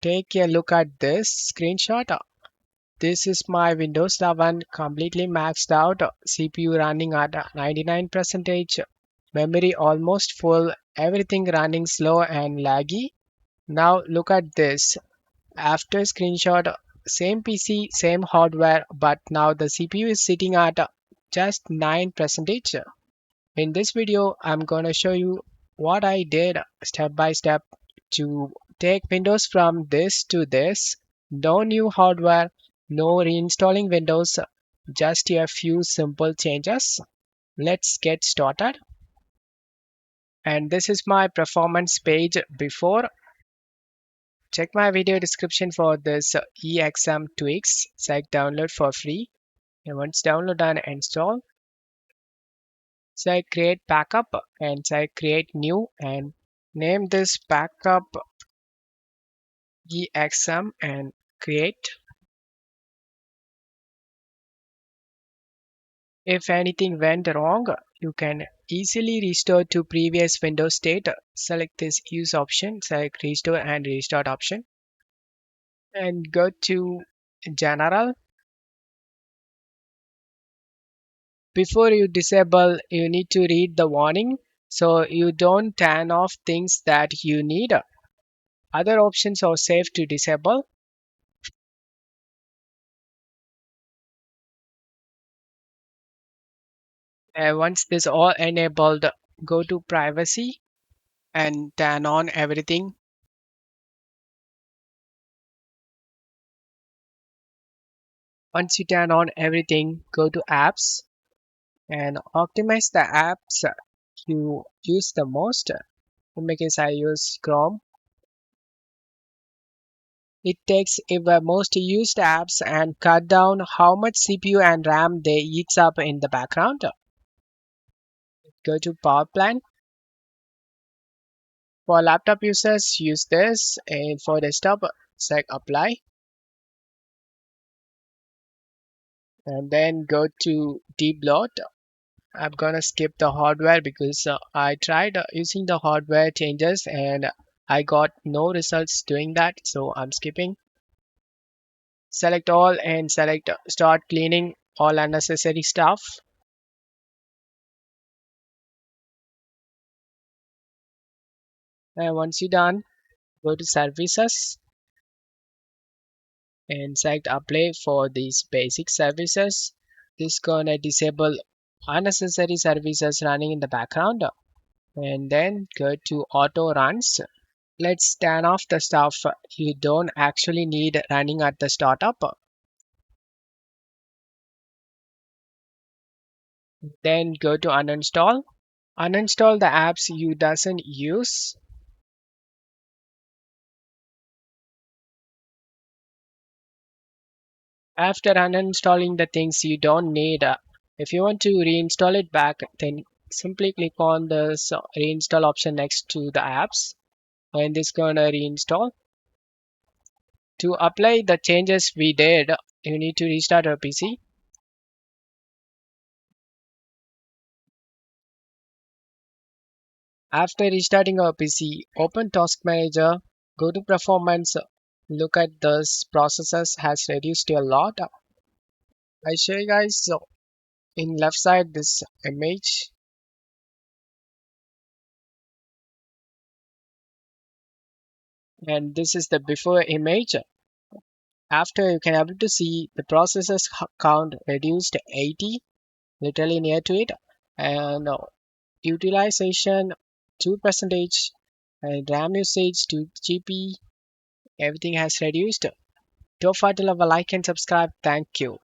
Take a look at this screenshot. This is my Windows 11 completely maxed out, CPU running at 99%, memory almost full, everything running slow and laggy. Now look at this. After screenshot, same PC, same hardware, but now the CPU is sitting at just 9%. In this video, I'm gonna show you what I did step by step to take Windows from this to this. No new hardware, no reinstalling Windows, just a few simple changes. Let's get started. And this is my performance page before. Check my video description for this EXM tweaks. Select download for free. And once download and install, select create backup and select create new and name this backup EXM and create. If anything went wrong, you can easily restore to previous Windows state. Select this use option, select restore and restart option and go to general. Before you disable, you need to read the warning so you don't turn off things that you need. Other options are safe to disable. Once this all enabled, go to privacy and turn on everything. Once you turn on everything, go to apps and optimize the apps you use the most. In my case, I use Chrome. It takes your most used apps and cut down how much CPU and RAM they eats up in the background. Go to power plan. For laptop users, use this, and for desktop, select apply. And then go to Debloat. I'm gonna skip the hardware because I tried using the hardware changes and I got no results doing that, so I'm skipping. Select all and select start cleaning all unnecessary stuff. And once you're done, go to services and select apply for these basic services. This gonna disable unnecessary services running in the background and then go to auto runs. Let's turn off the stuff you don't actually need running at the startup. Then go to uninstall. Uninstall the apps you doesn't use. After uninstalling the things you don't need, if you want to reinstall it back, then simply click on this reinstall option next to the apps and this gonna reinstall. To apply the changes we did, you need to restart your PC. After restarting our PC, open Task Manager, go to Performance, look at this processes has reduced a lot. I show you guys in left side this image and this is the before image. After you can able to see the processes count reduced 80, literally near to it, and utilization 2% and RAM usage 2 GB, everything has reduced. Don't forget to leave a like and subscribe. Thank you.